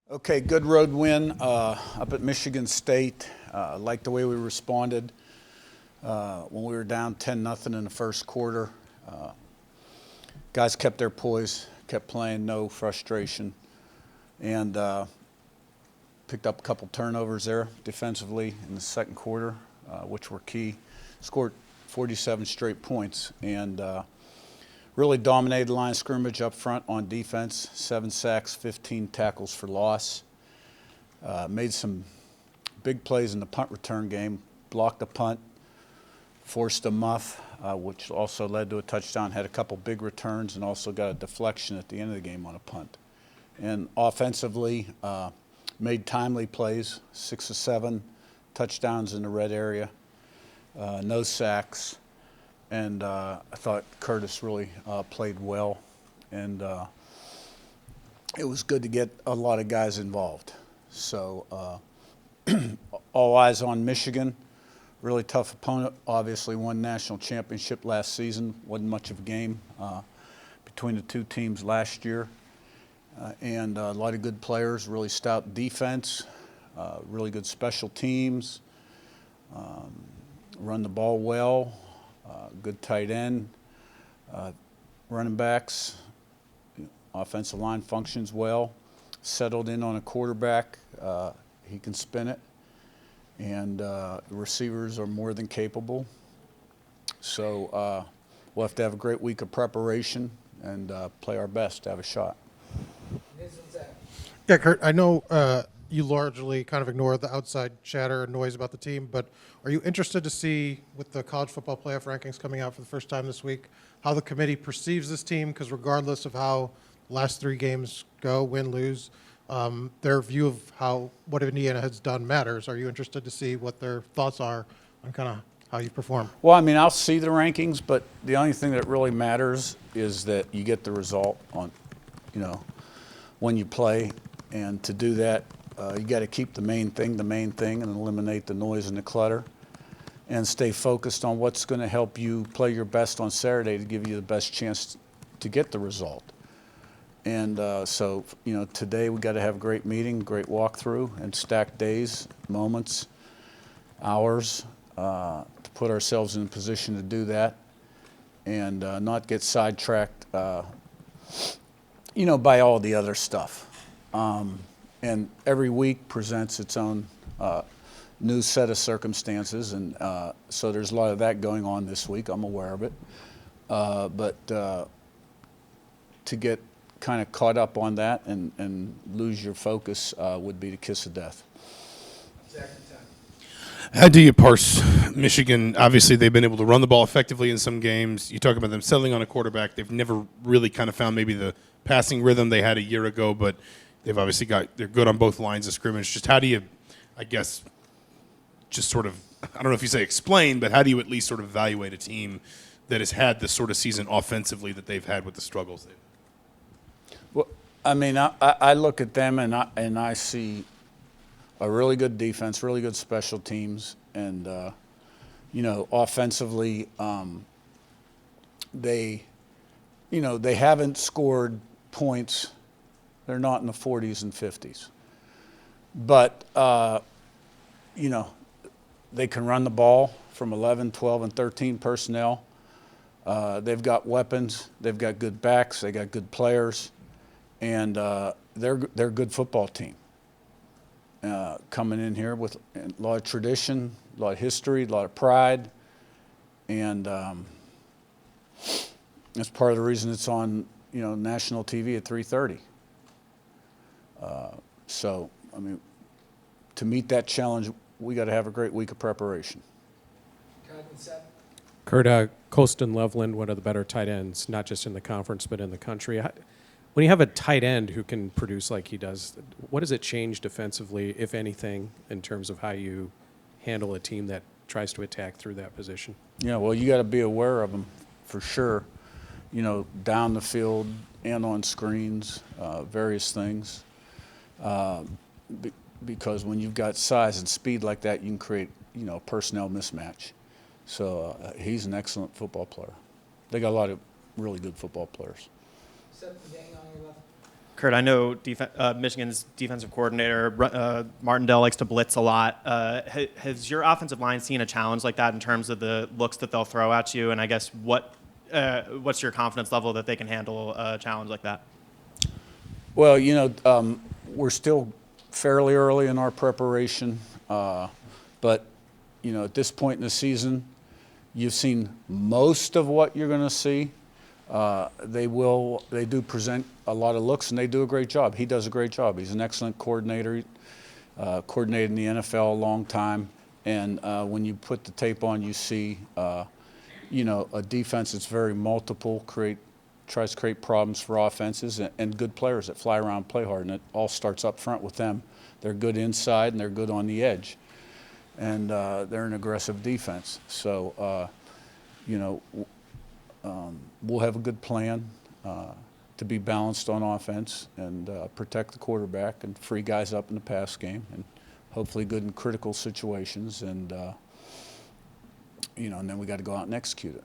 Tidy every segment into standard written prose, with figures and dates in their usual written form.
Okay, good road win up at Michigan State. Like the way we responded when we were down 10-0 in the first quarter. Guys kept their poise, kept playing, no frustration, and picked up a couple turnovers there defensively in the second quarter, which were key. Scored 47 straight points and really dominated the line of scrimmage up front on defense. 7 sacks, 15 tackles for loss. Made some big plays in the punt return game. Blocked a punt, forced a muff, which also led to a touchdown. Had a couple big returns and also got a deflection at the end of the game on a punt. And offensively, made timely plays, 6 of 7 touchdowns in the red area, no sacks. And I thought Curtis really played well, and it was good to get a lot of guys involved. So all eyes on Michigan. Really tough opponent. Obviously won national championship last season. Wasn't much of a game between the two teams last year. And a lot of good players, really stout defense, really good special teams, run the ball well. Good tight end, running backs, offensive line functions well, settled in on a quarterback. He can spin it, and the receivers are more than capable. So we'll have to have a great week of preparation and play our best to have a shot. Yeah, Curt, I know you largely kind of ignore the outside chatter and noise about the team, but are you interested to see, with the college football playoff rankings coming out for the first time this week, how the committee perceives this team? Because regardless of how the last 3 games go, win, lose, their view of what Indiana has done matters. Are you interested to see what their thoughts are on kind of how you perform? Well, I mean, I'll see the rankings, but the only thing that really matters is that you get the result on, when you play. And to do that, you got to keep the main thing, and eliminate the noise and the clutter, and stay focused on what's going to help you play your best on Saturday to give you the best chance to get the result. And so, today we got to have a great meeting, great walkthrough, and stacked days, moments, hours to put ourselves in a position to do that, and not get sidetracked, by all the other stuff. And every week presents its own new set of circumstances, and so there's a lot of that going on this week. I'm aware of it. But to get kind of caught up on that and lose your focus would be the kiss of death. How do you parse Michigan? Obviously, they've been able to run the ball effectively in some games. You talk about them settling on a quarterback. They've never really kind of found maybe the passing rhythm they had a year ago, but they've obviously they're good on both lines of scrimmage. Just how do you, I guess, just sort of, I don't know if you say explain, but how do you at least sort of evaluate a team that has had this sort of season offensively that they've had with the struggles they've had? Well, I mean, I look at them and I see a really good defense, really good special teams, and offensively, they haven't scored points. They're not in the 40s and 50s, but they can run the ball from 11, 12, and 13 personnel. They've got weapons. They've got good backs. They got good players. And they're a good football team coming in here with a lot of tradition, a lot of history, a lot of pride, and that's part of the reason it's on national TV at 3:30. So I mean, to meet that challenge, we got to have a great week of preparation. Curt, Coast and Loveland, one of the better tight ends, not just in the conference but in the country. When you have a tight end who can produce like he does, what does it change defensively, if anything, in terms of how you handle a team that tries to attack through that position? Yeah, well, you got to be aware of them for sure, down the field and on screens, various things. Because when you've got size and speed like that, you can create, a personnel mismatch. So he's an excellent football player. They got a lot of really good football players. Curt, I know Michigan's defensive coordinator, Martindale, likes to blitz a lot. Has your offensive line seen a challenge like that in terms of the looks that they'll throw at you? And I guess what's your confidence level that they can handle a challenge like that? Well, we're still fairly early in our preparation, but, at this point in the season, you've seen most of what you're going to see. They do present a lot of looks, and they do a great job. He does a great job. He's an excellent coordinator, coordinated in the NFL a long time. And when you put the tape on, you see, a defense that's very multiple, tries to create problems for offenses, and good players that fly around, play hard, and it all starts up front with them. They're good inside, and they're good on the edge. And they're an aggressive defense. So, we'll have a good plan to be balanced on offense and protect the quarterback and free guys up in the pass game, and hopefully good in critical situations. And and then we got to go out and execute it.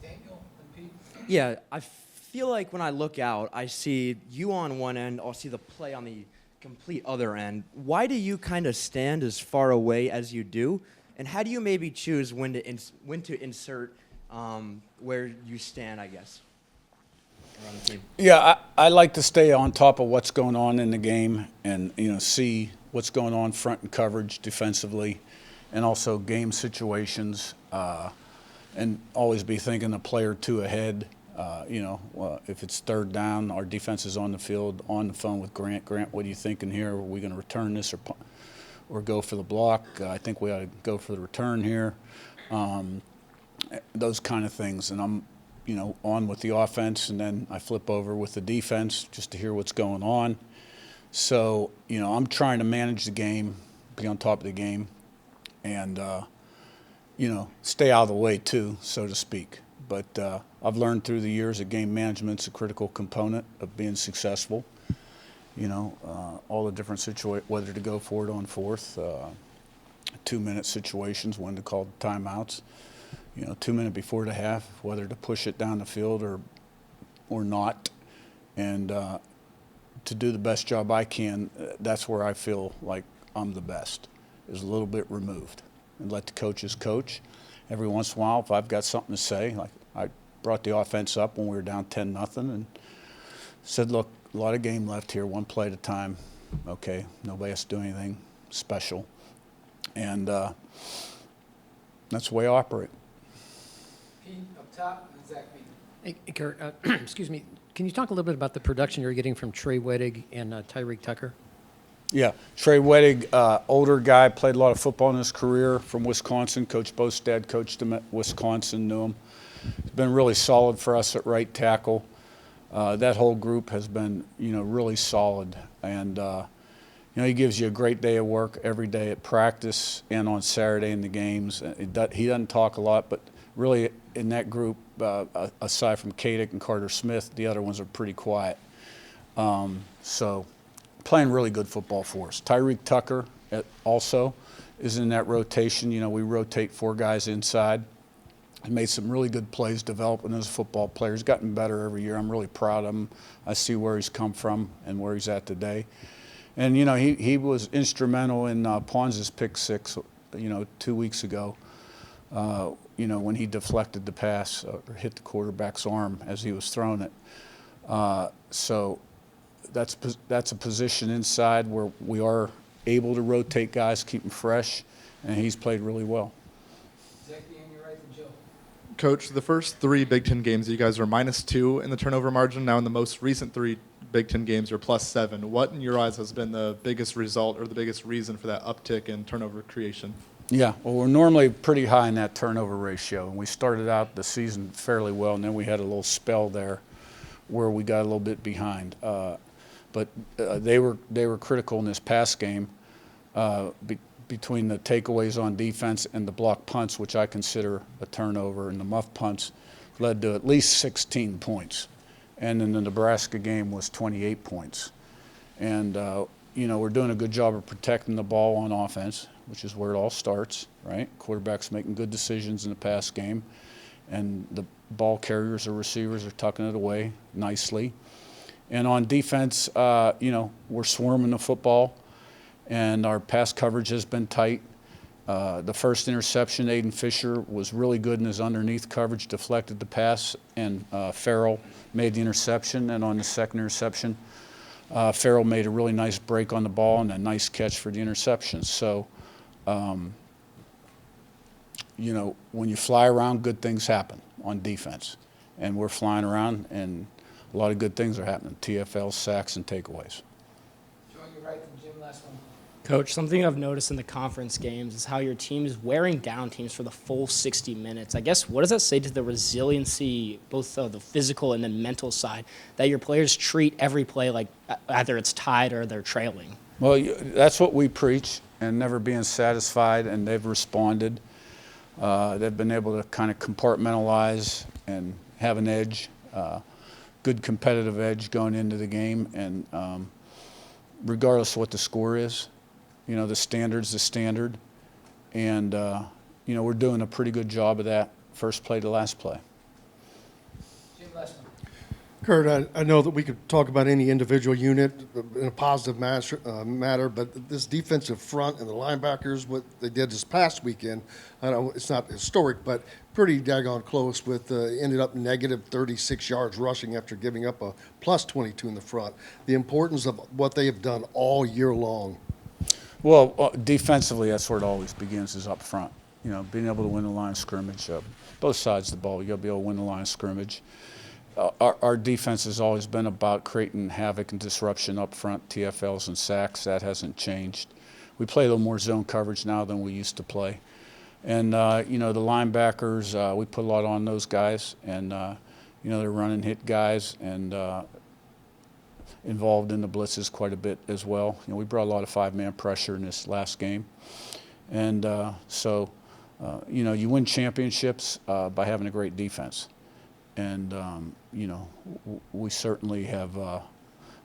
Daniel and Pete. Yeah, I feel like when I look out, I see you on one end, I'll see the play on the complete other end. Why do you kind of stand as far away as you do? And how do you maybe choose when to insert where you stand, I guess, around the team? Yeah, I like to stay on top of what's going on in the game and, see what's going on front and coverage defensively and also game situations and always be thinking a player or two ahead. If it's third down, our defense is on the field, on the phone with Grant. Grant, what are you thinking here? Are we going to return this or go for the block? I think we ought to go for the return here. Those kind of things. And I'm, on with the offense, and then I flip over with the defense just to hear what's going on. So, I'm trying to manage the game, be on top of the game, and, stay out of the way too, so to speak. But I've learned through the years that game management's a critical component of being successful. All the different situations, whether to go for it on fourth, 2-minute situations, when to call timeouts, 2 minutes before the half, whether to push it down the field or not. And to do the best job I can, that's where I feel like I'm the best, is a little bit removed. And let the coaches coach. Every once in a while, if I've got something to say, like I brought the offense up when we were down 10-0 and said, look, a lot of game left here, one play at a time. Okay, nobody has to do anything special. And that's the way I operate. Pete up top and Zach Bean. Hey, Curt, excuse me. Can you talk a little bit about the production you're getting from Trey Wedig and Tyreek Tucker? Yeah, Trey Wedig, older guy, played a lot of football in his career from Wisconsin. Coach Bo's dad coached him at Wisconsin, knew him. He's been really solid for us at right tackle. That whole group has been, really solid. And, he gives you a great day of work every day at practice and on Saturday in the games. He doesn't talk a lot, but really in that group, aside from Kadick and Carter Smith, the other ones are pretty quiet. So playing really good football for us. Tyreek Tucker also is in that rotation. We rotate 4 guys inside. He made some really good plays developing as a football player. He's gotten better every year. I'm really proud of him. I see where he's come from and where he's at today. And, he was instrumental in Pons' pick 6, 2 weeks ago, when he deflected the pass or hit the quarterback's arm as he was throwing it. So that's a position inside where we are able to rotate guys, keep them fresh, and he's played really well. Zach Bean, your right and Joe. Coach, the first 3 Big Ten games, you guys are -2 in the turnover margin. Now in the most recent 3 Big Ten games, you're +7. What, in your eyes, has been the biggest result or the biggest reason for that uptick in turnover creation? Yeah, well, we're normally pretty high in that turnover ratio, and we started out the season fairly well, and then we had a little spell there where we got a little bit behind. But they were critical in this pass game between the takeaways on defense and the block punts, which I consider a turnover, and the muff punts led to at least 16 points. And in the Nebraska game was 28 points. And, we're doing a good job of protecting the ball on offense, which is where it all starts, right? Quarterbacks making good decisions in the pass game, and the ball carriers or receivers are tucking it away nicely. And on defense, we're swarming the football, and our pass coverage has been tight. The first interception, Aiden Fisher was really good in his underneath coverage, deflected the pass, and Farrell made the interception. And on the second interception, Farrell made a really nice break on the ball and a nice catch for the interception. So, when you fly around, good things happen on defense. And we're flying around, and a lot of good things are happening. TFL, sacks, and takeaways. Joe, you're right, and Jim, last one. Coach, something I've noticed in the conference games is how your team is wearing down teams for the full 60 minutes. I guess, what does that say to the resiliency, both the physical and the mental side, that your players treat every play like either it's tied or they're trailing? Well, that's what we preach, and never being satisfied, and they've responded. They've been able to kind of compartmentalize and have an edge, good competitive edge going into the game, and regardless of what the score is, the standard's the standard, and we're doing a pretty good job of that, first play to last play. Jim, last one. Curt, I know that we could talk about any individual unit in a positive matter, but this defensive front and the linebackers, what they did this past weekend, I know it's not historic, but pretty daggone close with ended up negative 36 yards rushing after giving up a plus 22 in the front. The importance of what they have done all year long. Well, defensively, that's where it always begins, is up front. Being able to win the line of scrimmage. Both sides of the ball, you got to be able to win the line of scrimmage. Our defense has always been about creating havoc and disruption up front, TFLs and sacks. That hasn't changed. We play a little more zone coverage now than we used to play. And, the linebackers, we put a lot on those guys. And, they're running hit guys and involved in the blitzes quite a bit as well. We brought a lot of five-man pressure in this last game. And you win championships by having a great defense. And, we certainly have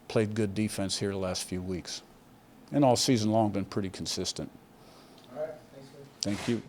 played good defense here the last few weeks. And all season long been pretty consistent. All right, thanks, Coach. Thank you.